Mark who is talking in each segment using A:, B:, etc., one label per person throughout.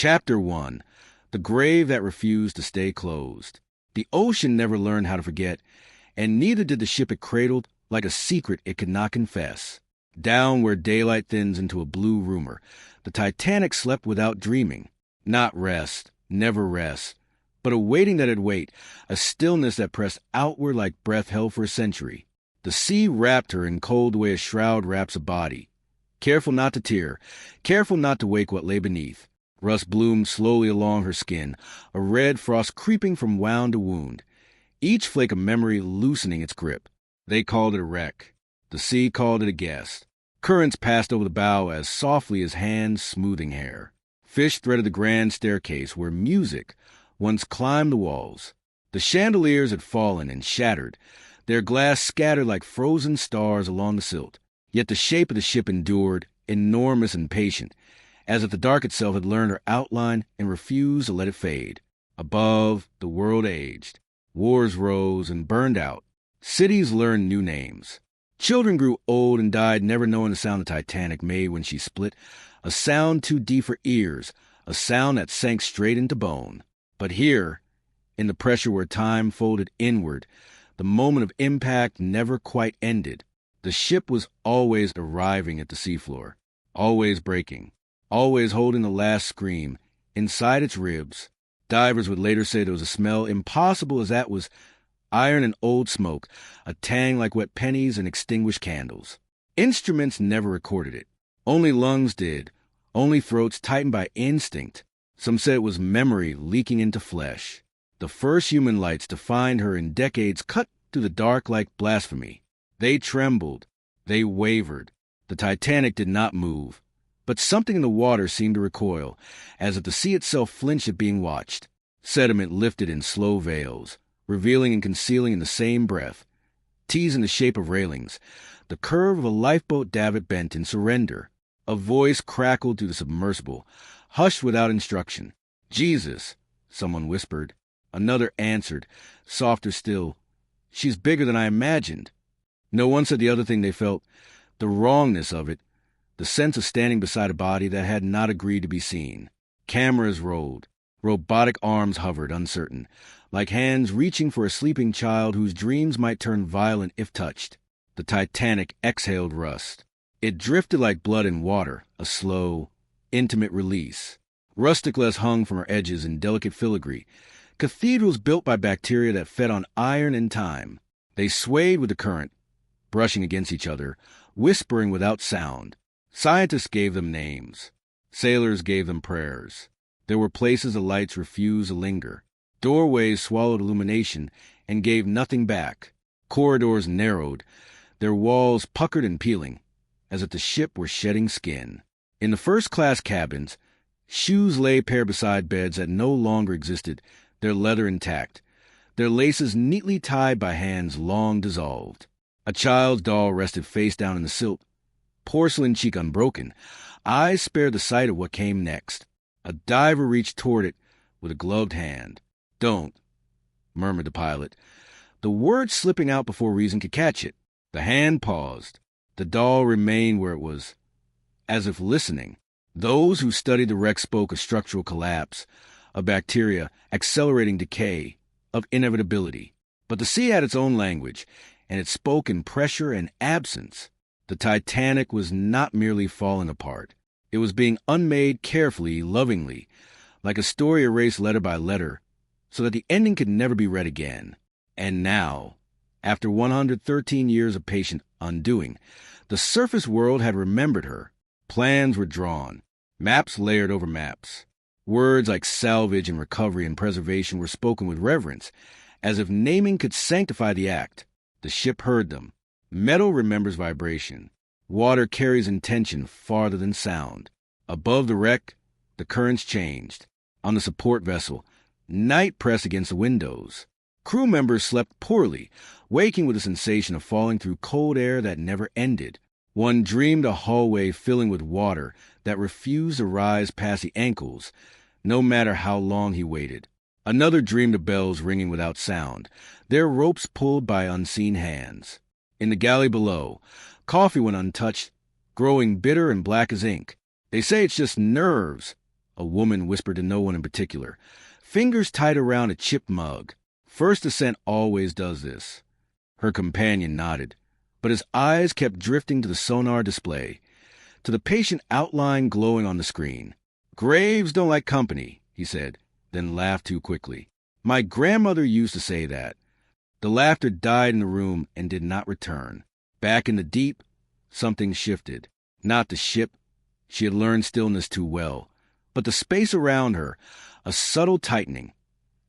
A: Chapter 1. The Grave That Refused to Stay Closed. The ocean never learned how to forget, and neither did the ship it cradled, like a secret it could not confess. Down where daylight thins into a blue rumor, the Titanic slept without dreaming. Not rest, never rest, but a waiting that'd wait, a stillness that pressed outward like breath held for a century. The sea wrapped her in cold the way a shroud wraps a body. Careful not to tear, careful not to wake what lay beneath. Rust bloomed slowly along her skin, a red frost creeping from wound to wound, each flake of memory loosening its grip. They called it a wreck. The sea called it a guest. Currents passed over the bow as softly as hands smoothing hair. Fish threaded the grand staircase where music once climbed the walls. The chandeliers had fallen and shattered, their glass scattered like frozen stars along the silt. Yet the shape of the ship endured, enormous and patient, as if the dark itself had learned her outline and refused to let it fade. Above, the world aged. Wars rose and burned out. Cities learned new names. Children grew old and died, never knowing the sound the Titanic made when she split, a sound too deep for ears, a sound that sank straight into bone. But here, in the pressure where time folded inward, the moment of impact never quite ended. The ship was always arriving at the seafloor, always breaking, always holding the last scream inside its ribs. Divers would later say there was a smell impossible as that was iron and old smoke, a tang like wet pennies and extinguished candles. Instruments never recorded it. Only lungs did, only throats tightened by instinct. Some said it was memory leaking into flesh. The first human lights to find her in decades cut through the dark like blasphemy. They trembled. They wavered. The Titanic did not move. But something in the water seemed to recoil, as if the sea itself flinched at being watched. Sediment lifted in slow veils, revealing and concealing in the same breath. T's in the shape of railings. The curve of a lifeboat davit bent in surrender. A voice crackled through the submersible, hushed without instruction. "Jesus," someone whispered. Another answered, softer still, "She's bigger than I imagined." No one said the other thing they felt, the wrongness of it, the sense of standing beside a body that had not agreed to be seen. Cameras rolled. Robotic arms hovered, uncertain, like hands reaching for a sleeping child whose dreams might turn violent if touched. The Titanic exhaled rust. It drifted like blood in water, a slow, intimate release. Rustic glass hung from her edges in delicate filigree, cathedrals built by bacteria that fed on iron and time. They swayed with the current, brushing against each other, whispering without sound. Scientists gave them names. Sailors gave them prayers. There were places the lights refused to linger. Doorways swallowed illumination and gave nothing back. Corridors narrowed, their walls puckered and peeling, as if the ship were shedding skin. In the first-class cabins, shoes lay paired beside beds that no longer existed, their leather intact, their laces neatly tied by hands long dissolved. A child's doll rested face down in the silt, porcelain cheek unbroken, eyes spared the sight of what came next. A diver reached toward it with a gloved hand. "Don't," murmured the pilot, the words slipping out before reason could catch it. The hand paused. The doll remained where it was, as if listening. Those who studied the wreck spoke of structural collapse, of bacteria accelerating decay, of inevitability. But the sea had its own language, and it spoke in pressure and absence. The Titanic was not merely falling apart. It was being unmade carefully, lovingly, like a story erased letter by letter, so that the ending could never be read again. And now, after 113 years of patient undoing, the surface world had remembered her. Plans were drawn, maps layered over maps. Words like salvage and recovery and preservation were spoken with reverence, as if naming could sanctify the act. The ship heard them. Metal remembers vibration. Water carries intention farther than sound. Above the wreck, the currents changed. On the support vessel, night pressed against the windows. Crew members slept poorly, waking with a sensation of falling through cold air that never ended. One dreamed a hallway filling with water that refused to rise past the ankles, no matter how long he waited. Another dreamed of bells ringing without sound, their ropes pulled by unseen hands. In the galley below, coffee went untouched, growing bitter and black as ink. "They say it's just nerves," A woman whispered to no one in particular, fingers tight around a chipped mug. First Ascent always does this. Her companion nodded, but his eyes kept drifting to the sonar display, to the patient outline glowing on the screen. Graves don't like company, he said, then laughed too quickly. My grandmother used to say that. The laughter died in the room and did not return. Back in the deep, something shifted. Not the ship. She had learned stillness too well. But the space around her, a subtle tightening,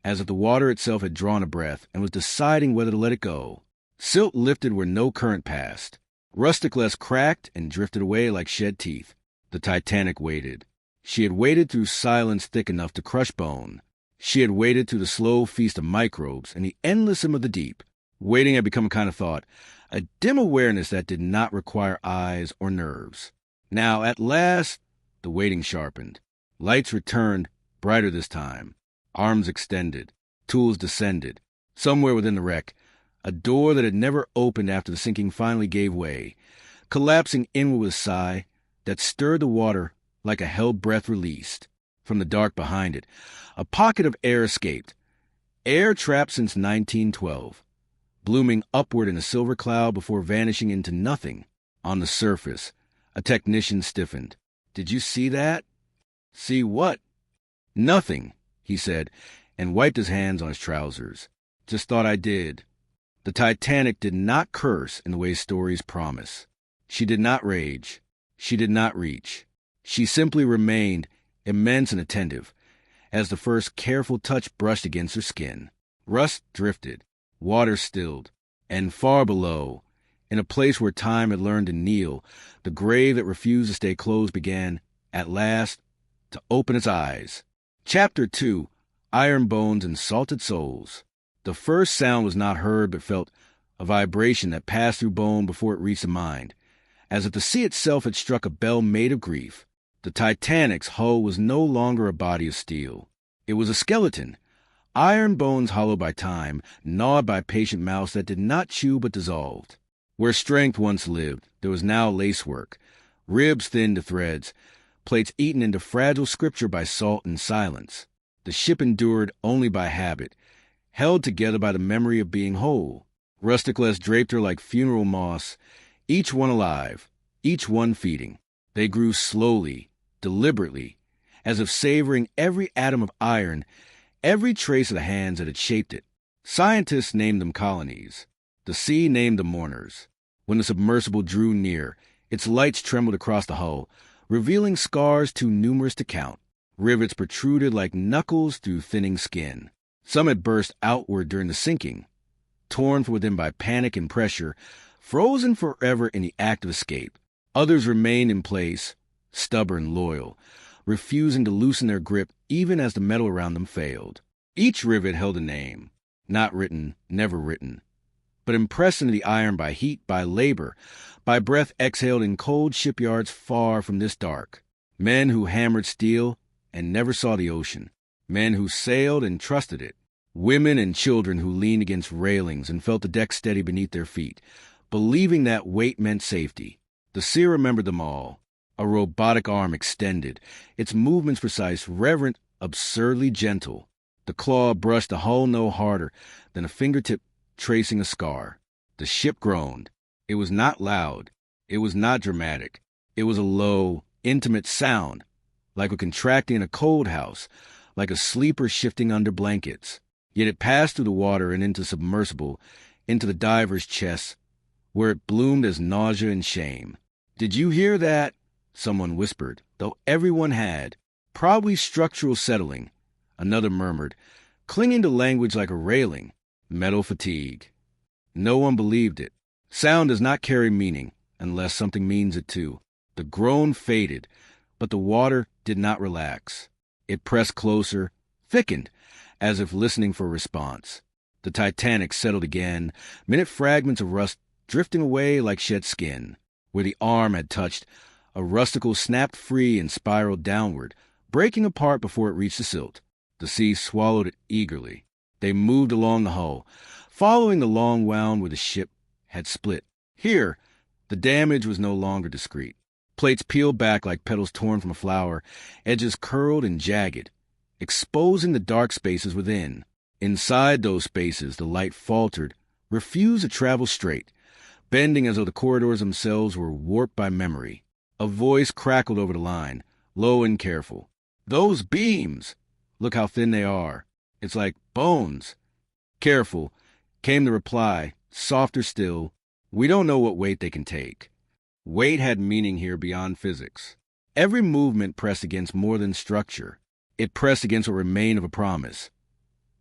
A: as if the water itself had drawn a breath and was deciding whether to let it go. Silt lifted where no current passed. Rusticless cracked and drifted away like shed teeth. The Titanic waited. She had waited through silence thick enough to crush bone. She had waited through the slow feast of microbes and the endlessness of the deep. Waiting had become a kind of thought, a dim awareness that did not require eyes or nerves. Now, at last, the waiting sharpened. Lights returned, brighter this time. Arms extended. Tools descended. Somewhere within the wreck, a door that had never opened after the sinking finally gave way, collapsing inward with a sigh that stirred the water like a held breath released. From the dark behind it, a pocket of air escaped. Air trapped since 1912, blooming upward in a silver cloud before vanishing into nothing. On the surface, a technician stiffened. Did you see that? See what? Nothing, he said, and wiped his hands on his trousers. Just thought I did. The Titanic did not curse in the way stories promise. She did not rage. She did not reach. She simply remained immense and attentive, as the first careful touch brushed against her skin. Rust drifted, water stilled, and far below, in a place where time had learned to kneel, the grave that refused to stay closed began, at last, to open its eyes. Chapter 2, Iron Bones and Salted Souls. The first sound was not heard but felt, a vibration that passed through bone before it reached the mind, as if the sea itself had struck a bell made of grief. The Titanic's hull was no longer a body of steel. It was a skeleton, iron bones hollowed by time, gnawed by patient mouths that did not chew but dissolved. Where strength once lived, there was now lacework, ribs thinned to threads, plates eaten into fragile scripture by salt and silence. The ship endured only by habit, held together by the memory of being whole. Rusticless draped her like funeral moss, each one alive, each one feeding. They grew slowly, deliberately, as if savoring every atom of iron, every trace of the hands that had shaped it. Scientists named them colonies. The sea named them mourners. When the submersible drew near, its lights trembled across the hull, revealing scars too numerous to count. Rivets protruded like knuckles through thinning skin. Some had burst outward during the sinking, torn from within by panic and pressure, frozen forever in the act of escape. Others remained in place, stubborn, loyal, refusing to loosen their grip even as the metal around them failed. Each rivet held a name, not written, never written, but impressed into the iron by heat, by labor, by breath exhaled in cold shipyards far from this dark. Men who hammered steel and never saw the ocean. Men who sailed and trusted it. Women and children who leaned against railings and felt the deck steady beneath their feet, believing that weight meant safety. The sea remembered them all. A robotic arm extended, its movements precise, reverent, absurdly gentle. The claw brushed the hull no harder than a fingertip tracing a scar. The ship groaned. It was not loud. It was not dramatic. It was a low, intimate sound, like a contracting in a cold house, like a sleeper shifting under blankets. Yet it passed through the water and into submersible, into the diver's chest, where it bloomed as nausea and shame. "Did you hear that?" someone whispered, though everyone had. "Probably structural settling," another murmured, clinging to language like a railing. "Metal fatigue." No one believed it. Sound does not carry meaning, unless something means it too. The groan faded, but the water did not relax. It pressed closer, thickened, as if listening for a response. The Titanic settled again, minute fragments of rust drifting away like shed skin. Where the arm had touched, a rusticle snapped free and spiraled downward, breaking apart before it reached the silt. The sea swallowed it eagerly. They moved along the hull, following the long wound where the ship had split. Here, the damage was no longer discreet. Plates peeled back like petals torn from a flower, edges curled and jagged, exposing the dark spaces within. Inside those spaces, the light faltered, refused to travel straight, bending as though the corridors themselves were warped by memory. A voice crackled over the line, low and careful. "Those beams! Look how thin they are. It's like bones." "Careful," came the reply, softer still. "We don't know what weight they can take." Weight had meaning here beyond physics. Every movement pressed against more than structure. It pressed against what remained of a promise.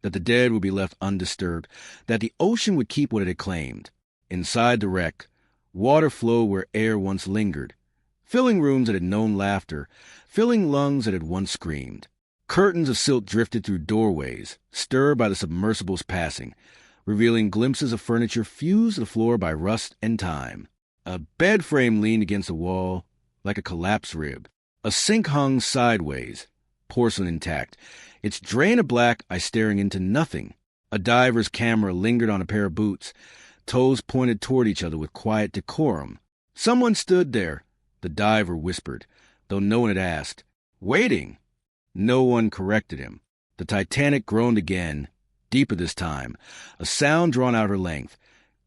A: That the dead would be left undisturbed, that the ocean would keep what it had claimed. Inside the wreck, water flowed where air once lingered, filling rooms that had known laughter, filling lungs that had once screamed. Curtains of silt drifted through doorways, stirred by the submersible's passing, revealing glimpses of furniture fused to the floor by rust and time. A bed frame leaned against the wall like a collapsed rib. A sink hung sideways, porcelain intact, its drain of black eye staring into nothing. A diver's camera lingered on a pair of boots, toes pointed toward each other with quiet decorum. Someone stood there, the diver whispered, though no one had asked. "Waiting." No one corrected him. The Titanic groaned again, deeper this time, a sound drawn out her length,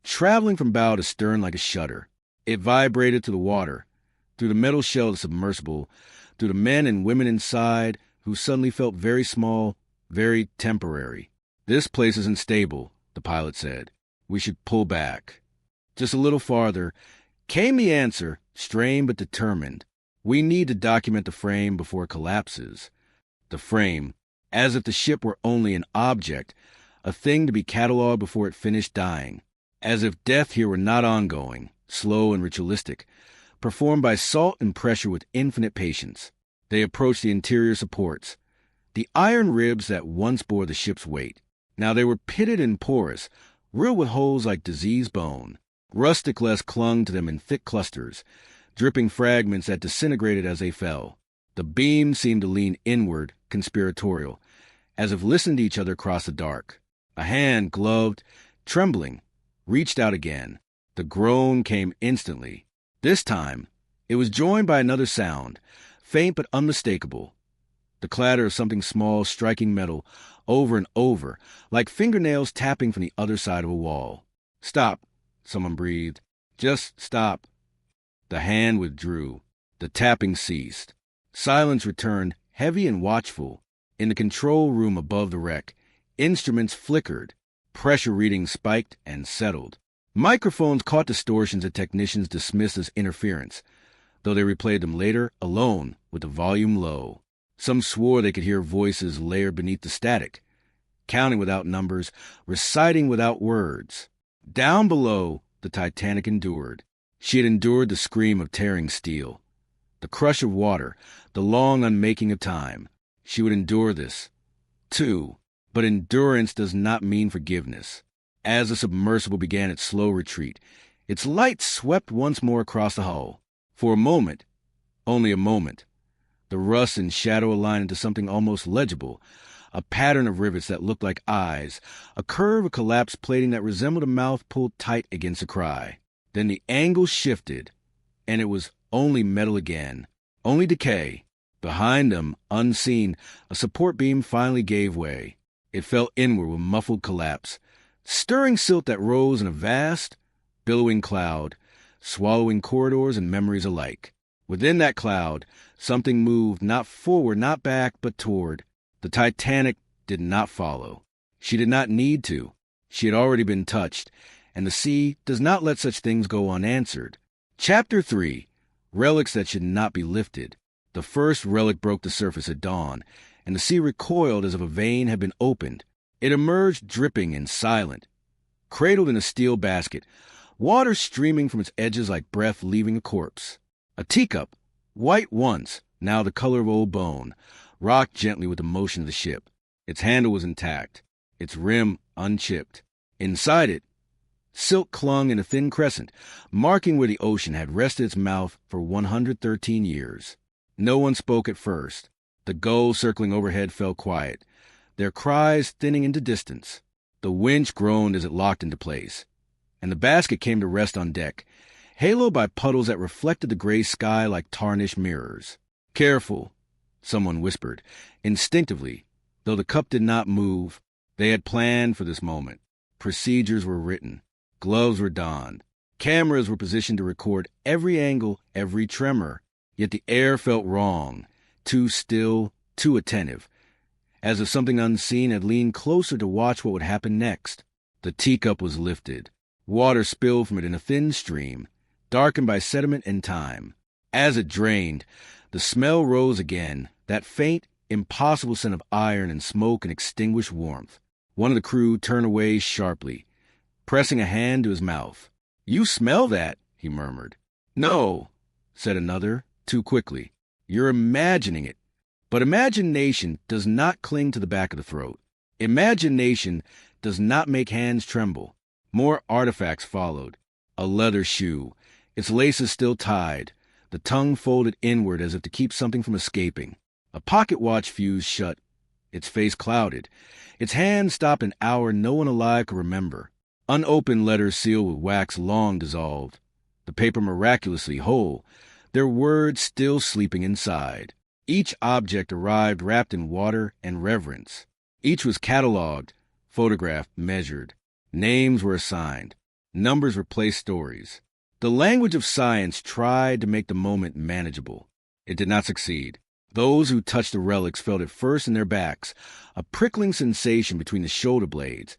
A: traveling from bow to stern like a shudder. It vibrated through the water, through the metal shell of the submersible, through the men and women inside who suddenly felt very small, very temporary. "This place isn't stable," the pilot said. "We should pull back." Just a little farther came the answer, strained but determined. "We need to document the frame before it collapses." The frame, as if the ship were only an object, a thing to be cataloged before it finished dying. As if death here were not ongoing, slow and ritualistic, performed by salt and pressure with infinite patience. They approached the interior supports, the iron ribs that once bore the ship's weight. Now they were pitted and porous, riddled with holes like diseased bone. Rustic glass clung to them in thick clusters, dripping fragments that disintegrated as they fell. The beams seemed to lean inward, conspiratorial, as if listening to each other across the dark. A hand, gloved, trembling, reached out again. The groan came instantly. This time, it was joined by another sound, faint but unmistakable. The clatter of something small striking metal over and over, like fingernails tapping from the other side of a wall. "Stop," someone breathed. "Just stop." The hand withdrew. The tapping ceased. Silence returned, heavy and watchful. In the control room above the wreck, instruments flickered. Pressure readings spiked and settled. Microphones caught distortions that technicians dismissed as interference, though they replayed them later, alone, with the volume low. Some swore they could hear voices layered beneath the static, counting without numbers, reciting without words. Down below, the Titanic endured. She had endured the scream of tearing steel, the crush of water, the long unmaking of time. She would endure this, too. But endurance does not mean forgiveness. As the submersible began its slow retreat, its light swept once more across the hull. For a moment, only a moment, the rust and shadow aligned into something almost legible, a pattern of rivets that looked like eyes, a curve of collapsed plating that resembled a mouth pulled tight against a cry. Then the angle shifted, and it was only metal again, only decay. Behind them, unseen, a support beam finally gave way. It fell inward with muffled collapse, stirring silt that rose in a vast, billowing cloud, swallowing corridors and memories alike. Within that cloud, something moved, not forward, not back, but toward. The Titanic did not follow. She did not need to. She had already been touched, and the sea does not let such things go unanswered. Chapter 3. Relics that should not be lifted. The first relic broke the surface at dawn, and the sea recoiled as if a vein had been opened. It emerged dripping and silent, cradled in a steel basket, water streaming from its edges like breath leaving a corpse. A teacup, white once, now the color of old bone, rocked gently with the motion of the ship. Its handle was intact, its rim unchipped. Inside it, silk clung in a thin crescent, marking where the ocean had rested its mouth for 113 years. No one spoke at first. The gulls circling overhead fell quiet, their cries thinning into distance. The winch groaned as it locked into place, and the basket came to rest on deck, haloed by puddles that reflected the gray sky like tarnished mirrors. "Careful," someone whispered, instinctively. Though the cup did not move, they had planned for this moment. Procedures were written. Gloves were donned. Cameras were positioned to record every angle, every tremor. Yet the air felt wrong, too still, too attentive, as if something unseen had leaned closer to watch what would happen next. The teacup was lifted. Water spilled from it in a thin stream, darkened by sediment and time. As it drained, the smell rose again, that faint, impossible scent of iron and smoke and extinguished warmth. One of the crew turned away sharply, pressing a hand to his mouth. "You smell that," he murmured. "No," said another, too quickly. "You're imagining it." But imagination does not cling to the back of the throat. Imagination does not make hands tremble. More artifacts followed. A leather shoe, its laces still tied, the tongue folded inward as if to keep something from escaping. A pocket watch fused shut, its face clouded. Its hand stopped an hour no one alive could remember. Unopened letters sealed with wax long dissolved. The paper miraculously whole, their words still sleeping inside. Each object arrived wrapped in water and reverence. Each was catalogued, photographed, measured. Names were assigned. Numbers replaced stories. The language of science tried to make the moment manageable. It did not succeed. Those who touched the relics felt it first in their backs, a prickling sensation between the shoulder blades,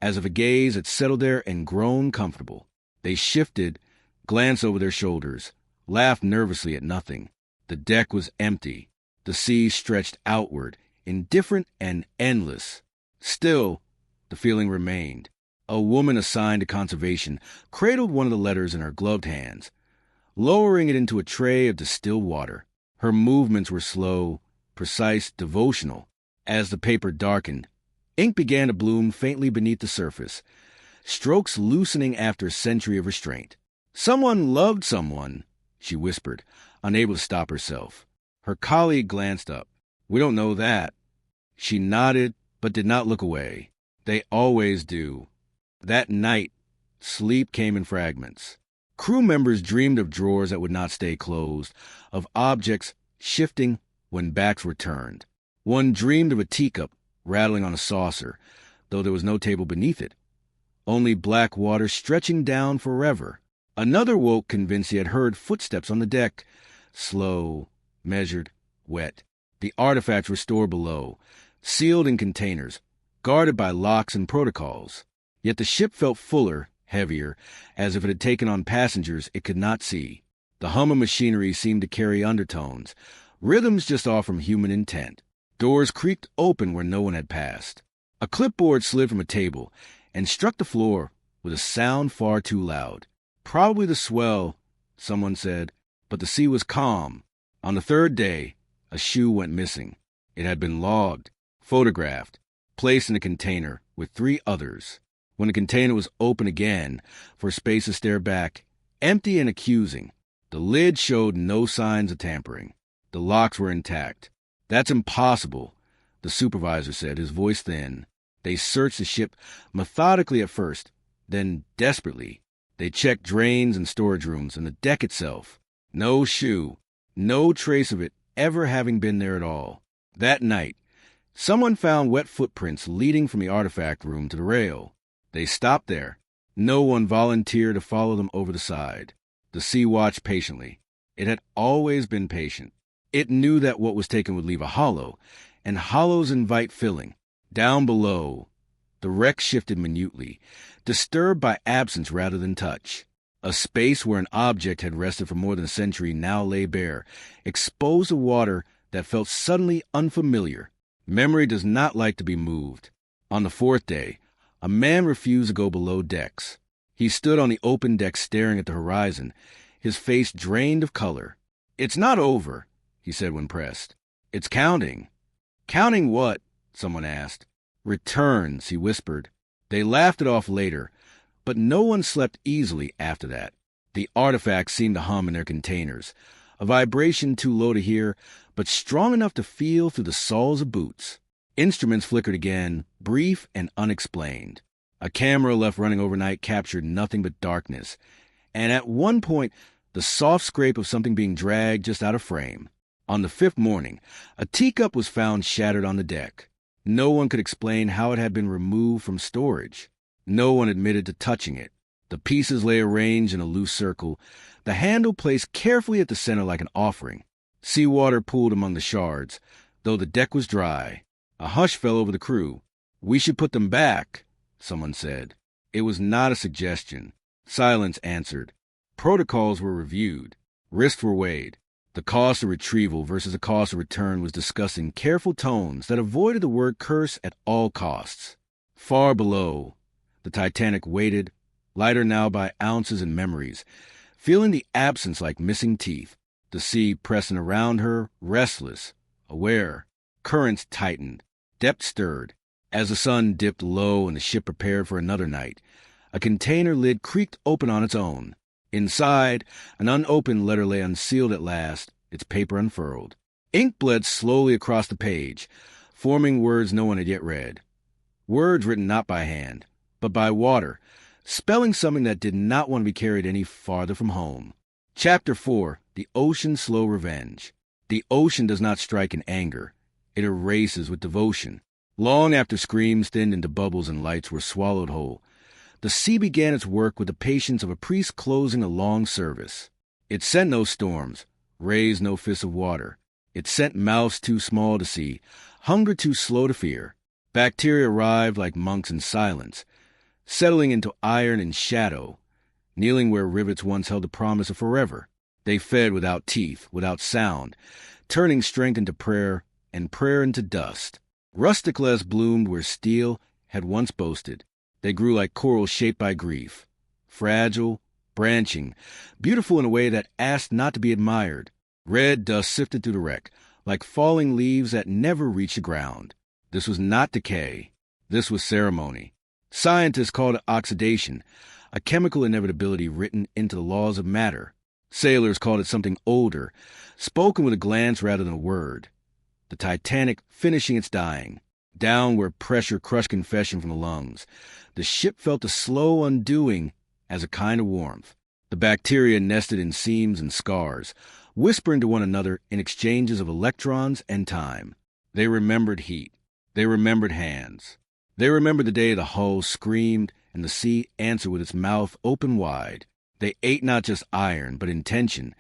A: as if a gaze had settled there and grown comfortable. They shifted, glanced over their shoulders, laughed nervously at nothing. The deck was empty. The sea stretched outward, indifferent and endless. Still, the feeling remained. A woman assigned to conservation cradled one of the letters in her gloved hands, lowering it into a tray of distilled water. Her movements were slow, precise, devotional. As the paper darkened, ink began to bloom faintly beneath the surface, strokes loosening after a century of restraint. "Someone loved someone," she whispered, unable to stop herself. Her colleague glanced up. "We don't know that." She nodded, but did not look away. They always do. That night, sleep came in fragments. Crew members dreamed of drawers that would not stay closed, of objects shifting when backs were turned. One dreamed of a teacup rattling on a saucer, though there was no table beneath it, only black water stretching down forever. Another woke convinced he had heard footsteps on the deck, slow, measured, wet. The artifacts were stored below, sealed in containers, guarded by locks and protocols. Yet the ship felt fuller, heavier, as if it had taken on passengers it could not see. The hum of machinery seemed to carry undertones, rhythms just off from human intent. Doors creaked open where no one had passed. A clipboard slid from a table and struck the floor with a sound far too loud. "Probably the swell," someone said, but the sea was calm. On the third day, a shoe went missing. It had been logged, photographed, placed in a container with 3 others. When the container was open again, for space to stare back, empty and accusing, the lid showed no signs of tampering. The locks were intact. "That's impossible," the supervisor said, his voice thin. They searched the ship methodically at first, then desperately. They checked drains and storage rooms and the deck itself. No shoe, no trace of it ever having been there at all. That night, someone found wet footprints leading from the artifact room to the rail. They stopped there. No one volunteered to follow them over the side. The sea watched patiently. It had always been patient. It knew that what was taken would leave a hollow, and hollows invite filling. Down below, the wreck shifted minutely, disturbed by absence rather than touch. A space where an object had rested for more than a century now lay bare, exposed to water that felt suddenly unfamiliar. Memory does not like to be moved. On the 4th day, a man refused to go below decks. He stood on the open deck staring at the horizon, his face drained of color. "It's not over," he said when pressed. "It's counting." "Counting what?" someone asked. "Returns," he whispered. They laughed it off later, but no one slept easily after that. The artifacts seemed to hum in their containers, a vibration too low to hear, but strong enough to feel through the soles of boots. Instruments flickered again, brief and unexplained. A camera left running overnight captured nothing but darkness, and at one point, the soft scrape of something being dragged just out of frame. On the fifth morning, a teacup was found shattered on the deck. No one could explain how it had been removed from storage. No one admitted to touching it. The pieces lay arranged in a loose circle, the handle placed carefully at the center like an offering. Seawater pooled among the shards, though the deck was dry. A hush fell over the crew. "We should put them back," someone said. It was not a suggestion. Silence answered. Protocols were reviewed. Risks were weighed. The cost of retrieval versus the cost of return was discussed in careful tones that avoided the word curse at all costs. Far below, the Titanic waited, lighter now by ounces and memories, feeling the absence like missing teeth. The sea pressing around her, restless, aware. Currents tightened. Depth stirred. As the sun dipped low and the ship prepared for another night, a container lid creaked open on its own. Inside, an unopened letter lay unsealed at last, its paper unfurled. Ink bled slowly across the page, forming words no one had yet read. Words written not by hand, but by water, spelling something that did not want to be carried any farther from home. Chapter 4. The Ocean's Slow Revenge. The ocean does not strike in anger. It erases with devotion. Long after screams thinned into bubbles and lights were swallowed whole, the sea began its work with the patience of a priest closing a long service. It sent no storms, raised no fists of water. It sent mouths too small to see, hunger too slow to fear. Bacteria arrived like monks in silence, settling into iron and shadow, kneeling where rivets once held the promise of forever. They fed without teeth, without sound, turning strength into prayer and prayer into dust. Rusticles bloomed where steel had once boasted. They grew like coral shaped by grief, fragile, branching, beautiful in a way that asked not to be admired. Red dust sifted through the wreck, like falling leaves that never reached the ground. This was not decay. This was ceremony. Scientists called it oxidation, a chemical inevitability written into the laws of matter. Sailors called it something older, spoken with a glance rather than a word. The Titanic finishing its dying. Down where pressure crushed confession from the lungs, the ship felt a slow undoing as a kind of warmth. The bacteria nested in seams and scars, whispering to one another in exchanges of electrons and time. They remembered heat. They remembered hands. They remembered the day the hull screamed and the sea answered with its mouth open wide. They ate not just iron, but intention,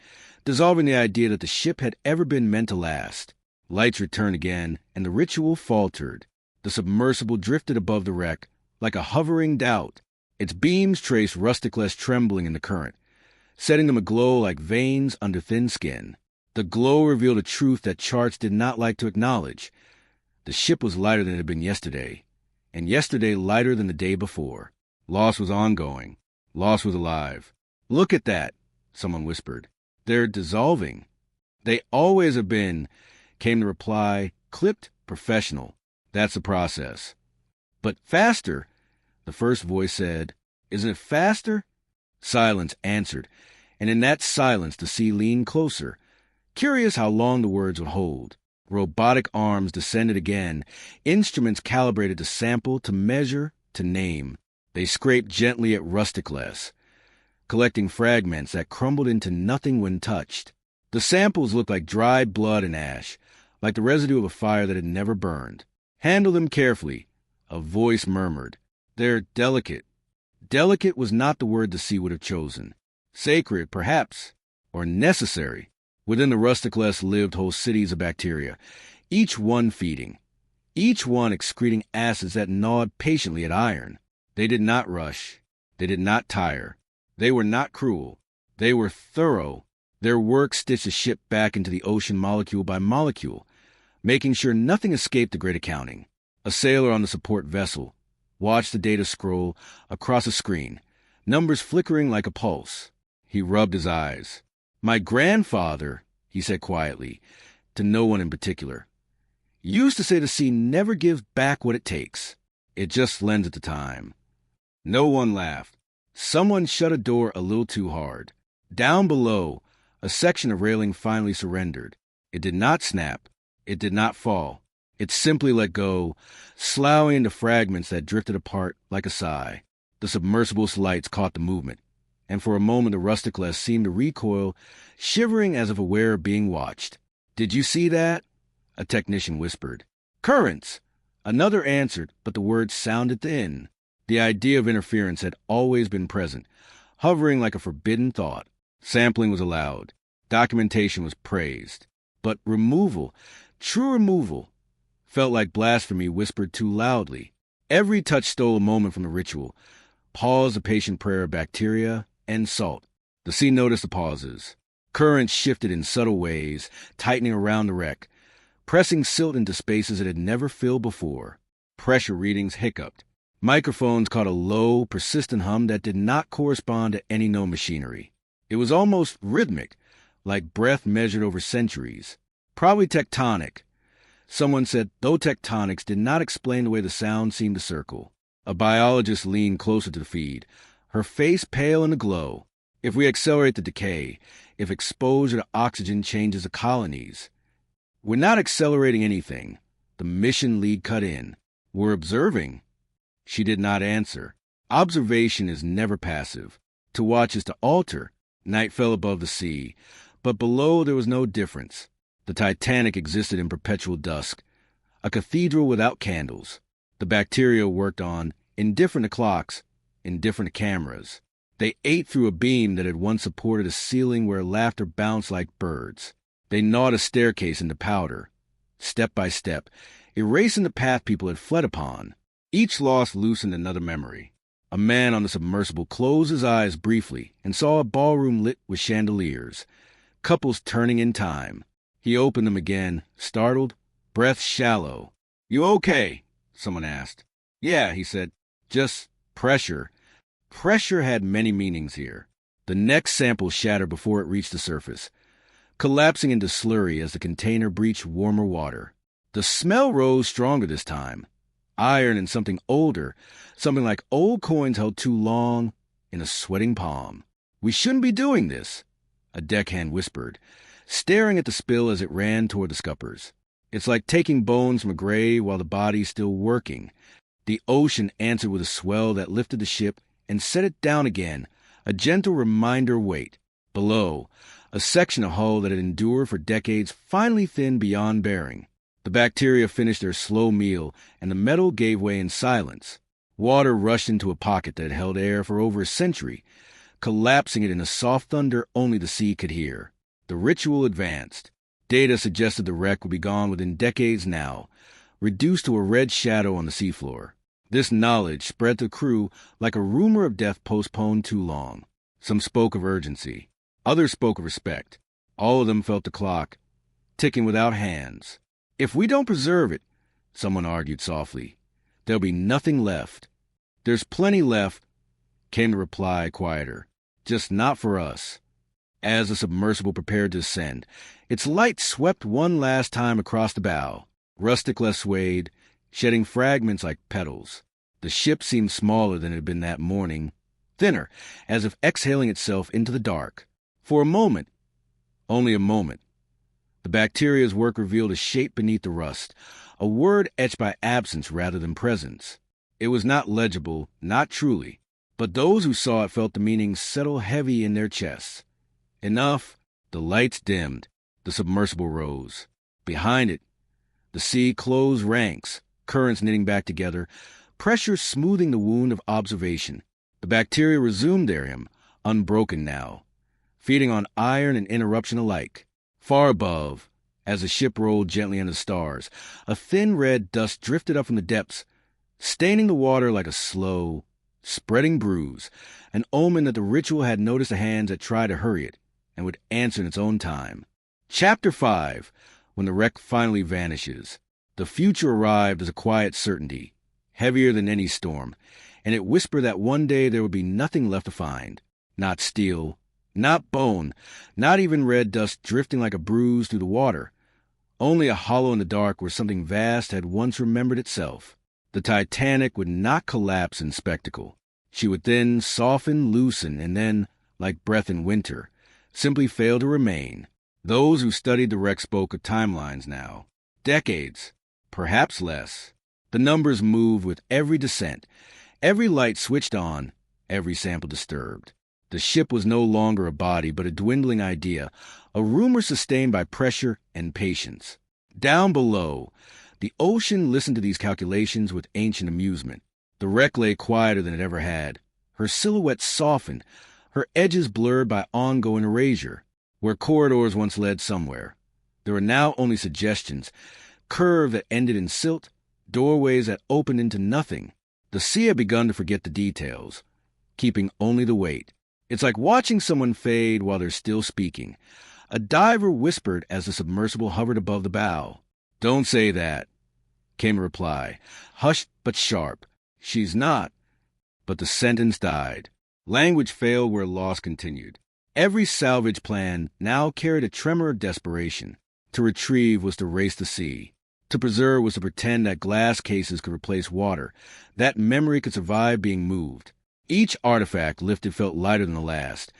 A: dissolving the idea that the ship had ever been meant to last. Lights returned again, and the ritual faltered. The submersible drifted above the wreck, like a hovering doubt. Its beams traced Rusticles trembling in the current, setting them aglow like veins under thin skin. The glow revealed a truth that charts did not like to acknowledge. The ship was lighter than it had been yesterday, and yesterday lighter than the day before. Loss was ongoing. Loss was alive. "Look at that," someone whispered. "They're dissolving." "They always have been," came the reply, clipped, professional. "That's the process." "But faster," the first voice said. "Isn't it faster?" Silence answered, and in that silence the sea leaned closer, curious how long the words would hold. Robotic arms descended again, instruments calibrated to sample, to measure, to name. They scraped gently at Rusticles, collecting fragments that crumbled into nothing when touched. The samples looked like dried blood and ash, like the residue of a fire that had never burned. "Handle them carefully," a voice murmured. "They're delicate." Delicate was not the word the sea would have chosen. Sacred, perhaps, or necessary. Within the Rusticles lived whole cities of bacteria, each one feeding, each one excreting acids that gnawed patiently at iron. They did not rush. They did not tire. They were not cruel. They were thorough. Their work stitched the ship back into the ocean molecule by molecule, making sure nothing escaped the great accounting. A sailor on the support vessel watched the data scroll across a screen, numbers flickering like a pulse. He rubbed his eyes. "My grandfather," he said quietly, to no one in particular, "used to say the sea never gives back what it takes. It just lends it the time." No one laughed. Someone shut a door a little too hard. Down below, a section of railing finally surrendered. It did not snap. It did not fall. It simply let go, sloughing into fragments that drifted apart like a sigh. The submersible's lights caught the movement, and for a moment the rusticless seemed to recoil, shivering as if aware of being watched. "Did you see that?" a technician whispered. "Currents!" Another answered, but the words sounded thin. The idea of interference had always been present, hovering like a forbidden thought. Sampling was allowed. Documentation was praised. But removal, true removal, felt like blasphemy whispered too loudly. Every touch stole a moment from the ritual. Pause, a patient prayer of bacteria, and salt. The sea noticed the pauses. Currents shifted in subtle ways, tightening around the wreck, pressing silt into spaces it had never filled before. Pressure readings hiccuped. Microphones caught a low, persistent hum that did not correspond to any known machinery. It was almost rhythmic, like breath measured over centuries. Probably tectonic. Someone said, though tectonics did not explain the way the sound seemed to circle. A biologist leaned closer to the feed, her face pale in the glow. If we accelerate the decay, if exposure to oxygen changes the colonies. We're not accelerating anything. The mission lead cut in. We're observing. She did not answer. Observation is never passive. To watch is to alter. Night fell above the sea, but below there was no difference. The Titanic existed in perpetual dusk, a cathedral without candles. The bacteria worked on, indifferent to clocks, indifferent to cameras. They ate through a beam that had once supported a ceiling where laughter bounced like birds. They gnawed a staircase into powder, step by step, erasing the path people had fled upon. Each loss loosened another memory. A man on the submersible closed his eyes briefly and saw a ballroom lit with chandeliers, couples turning in time. He opened them again, startled, breath shallow. "You okay?" someone asked. "Yeah," he said. "Just pressure." Pressure had many meanings here. The next sample shattered before it reached the surface, collapsing into slurry as the container breached warmer water. The smell rose stronger this time. Iron and something older, something like old coins held too long in a sweating palm. "We shouldn't be doing this," a deckhand whispered, staring at the spill as it ran toward the scuppers. "It's like taking bones from a grave while the body's still working." The ocean answered with a swell that lifted the ship and set it down again, a gentle reminder weight. Below, a section of hull that had endured for decades finally thinned beyond bearing. The bacteria finished their slow meal, and the metal gave way in silence. Water rushed into a pocket that had held air for over a century, collapsing it in a soft thunder only the sea could hear. The ritual advanced. Data suggested the wreck would be gone within decades now, reduced to a red shadow on the seafloor. This knowledge spread to the crew like a rumor of death postponed too long. Some spoke of urgency. Others spoke of respect. All of them felt the clock, ticking without hands. "If we don't preserve it," someone argued softly, "there'll be nothing left." "There's plenty left," came the reply, quieter. "Just not for us." As the submersible prepared to ascend, its light swept one last time across the bow. Rusticless swayed, shedding fragments like petals. The ship seemed smaller than it had been that morning, thinner, as if exhaling itself into the dark. For a moment, only a moment, the bacteria's work revealed a shape beneath the rust, a word etched by absence rather than presence. It was not legible, not truly, but those who saw it felt the meaning settle heavy in their chests. Enough. The lights dimmed. The submersible rose. Behind it, the sea closed ranks, currents knitting back together, pressure smoothing the wound of observation. The bacteria resumed their hymn, unbroken now, feeding on iron and interruption alike. Far above, as the ship rolled gently under the stars, a thin red dust drifted up from the depths, staining the water like a slow, spreading bruise, an omen that the ritual had noticed the hands that tried to hurry it, and would answer in its own time. Chapter 5, when the wreck finally vanishes. The future arrived as a quiet certainty, heavier than any storm, and it whispered that one day there would be nothing left to find. Not steel, not bone, not even red dust drifting like a bruise through the water. Only a hollow in the dark where something vast had once remembered itself. The Titanic would not collapse in spectacle. She would then soften, loosen, and then, like breath in winter, simply fail to remain. Those who studied the wreck spoke of timelines now. Decades, perhaps less. The numbers moved with every descent, every light switched on, every sample disturbed. The ship was no longer a body, but a dwindling idea, a rumor sustained by pressure and patience. Down below, the ocean listened to these calculations with ancient amusement. The wreck lay quieter than it ever had. Her silhouette softened, her edges blurred by ongoing erasure. Where corridors once led somewhere, there were now only suggestions, curves that ended in silt, doorways that opened into nothing. The sea had begun to forget the details, keeping only the weight. It's like watching someone fade while they're still speaking. A diver whispered as the submersible hovered above the bow. "Don't say that," came a reply, hushed but sharp. "She's not." But the sentence died. Language failed where loss continued. Every salvage plan now carried a tremor of desperation. To retrieve was to race the sea. To preserve was to pretend that glass cases could replace water, that memory could survive being moved. Each artifact lifted felt lighter than the last,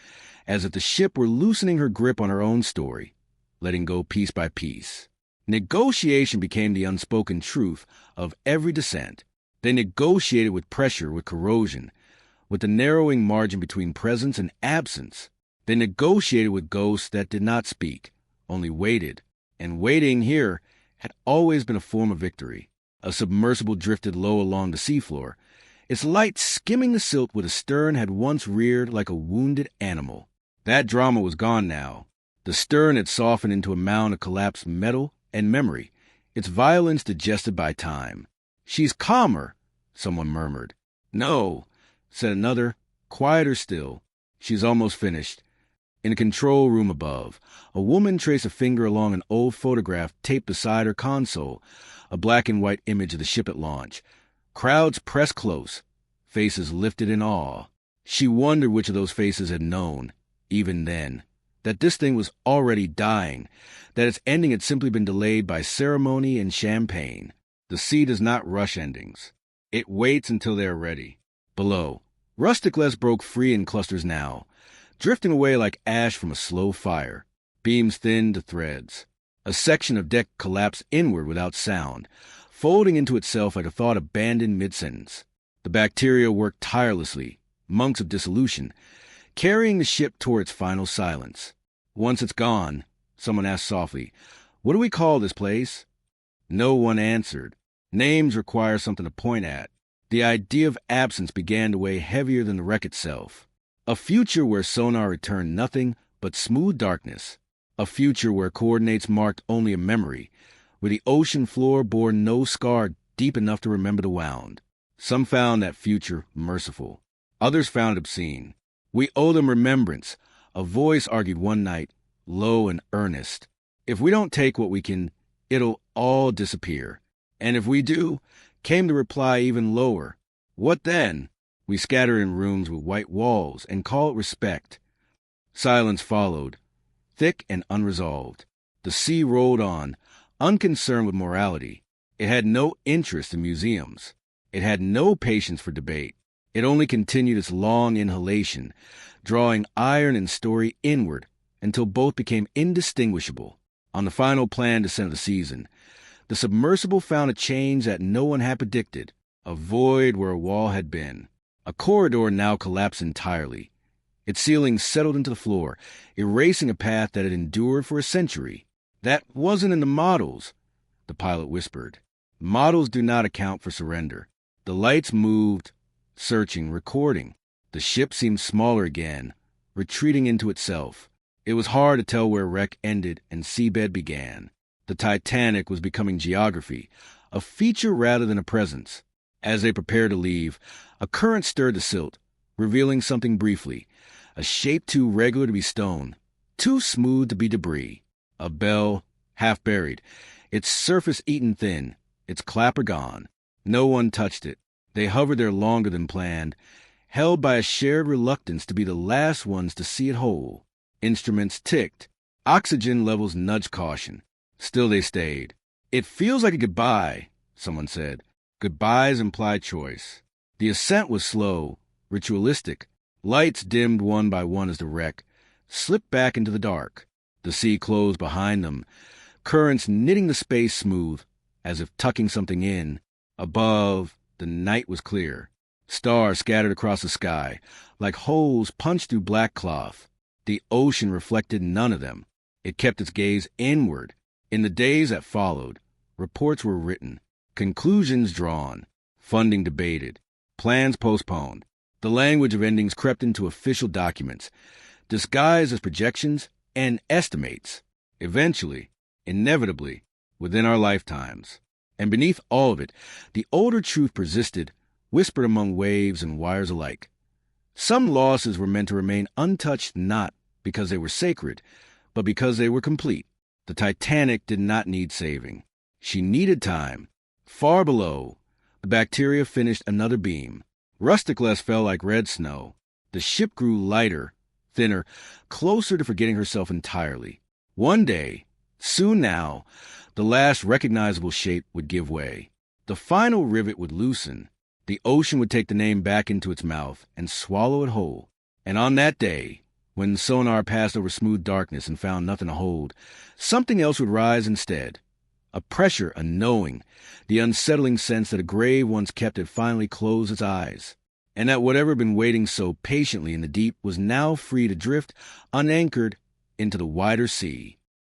A: as if the ship were loosening her grip on her own story, letting go piece by piece. Negotiation became the unspoken truth of every descent. They negotiated with pressure, with corrosion, with the narrowing margin between presence and absence. They negotiated with ghosts that did not speak, only waited. And waiting here had always been a form of victory. A submersible drifted low along the seafloor, its light skimming the silt where the stern had once reared like a wounded animal. That drama was gone now. The stern had softened into a mound of collapsed metal and memory, its violence digested by time. "She's calmer," someone murmured. "No," said another, quieter still. "She's almost finished." In the control room above, a woman traced a finger along an old photograph taped beside her console, a black and white image of the ship at launch. Crowds pressed close, faces lifted in awe. She wondered which of those faces had known, even then, that this thing was already dying, that its ending had simply been delayed by ceremony and champagne. The sea does not rush endings. It waits until they are ready. Below, rustic less broke free in clusters now, drifting away like ash from a slow fire, beams thinned to threads. A section of deck collapsed inward without sound, folding into itself like a thought abandoned mid-sentence. The bacteria worked tirelessly, monks of dissolution, carrying the ship toward its final silence. "Once it's gone," someone asked softly, "what do we call this place?" No one answered. Names require something to point at. The idea of absence began to weigh heavier than the wreck itself. A future where sonar returned nothing but smooth darkness. A future where coordinates marked only a memory, where the ocean floor bore no scar deep enough to remember the wound. Some found that future merciful. Others found it obscene. "We owe them remembrance," a voice argued one night, low and earnest. "If we don't take what we can, it'll all disappear. And if we do," came the reply even lower, "what then? We scatter in rooms with white walls and call it respect." Silence followed, thick and unresolved. The sea rolled on, unconcerned with morality. It had no interest in museums. It had no patience for debate. It only continued its long inhalation, drawing iron and story inward until both became indistinguishable. On the final planned descent of the season, the submersible found a change that no one had predicted, a void where a wall had been. A corridor now collapsed entirely. Its ceiling settled into the floor, erasing a path that had endured for a century. "That wasn't in the models," the pilot whispered. "Models do not account for surrender." The lights moved, searching, recording. The ship seemed smaller again, retreating into itself. It was hard to tell where wreck ended and seabed began. The Titanic was becoming geography, a feature rather than a presence. As they prepared to leave, a current stirred the silt, revealing something briefly, a shape too regular to be stone, too smooth to be debris. A bell, half buried, its surface eaten thin, its clapper gone. No one touched it. They hovered there longer than planned, held by a shared reluctance to be the last ones to see it whole. Instruments ticked. Oxygen levels nudged caution. Still they stayed. "It feels like a goodbye," someone said. Goodbyes implied choice. The ascent was slow, ritualistic. Lights dimmed one by one as the wreck slipped back into the dark. The sea closed behind them, currents knitting the space smooth, as if tucking something in. Above, the night was clear. Stars scattered across the sky, like holes punched through black cloth. The ocean reflected none of them. It kept its gaze inward. In the days that followed, reports were written, conclusions drawn, funding debated, plans postponed. The language of endings crept into official documents, disguised as projections and estimates, eventually, inevitably, within our lifetimes. And beneath all of it, the older truth persisted, whispered among waves and wires alike. Some losses were meant to remain untouched not because they were sacred, but because they were complete. The Titanic did not need saving. She needed time. Far below, the bacteria finished another beam. Rusticless fell like red snow. The ship grew lighter, thinner, closer to forgetting herself entirely. One day, soon now, the last recognizable shape would give way. The final rivet would loosen. The ocean would take the name back into its mouth and swallow it whole. And on that day, when sonar passed over smooth darkness and found nothing to hold, something else would rise instead. A pressure, a knowing, the unsettling sense that a grave once kept had finally closed its eyes, and that whatever had been waiting so patiently in the deep was now free to drift, unanchored, into the wider sea.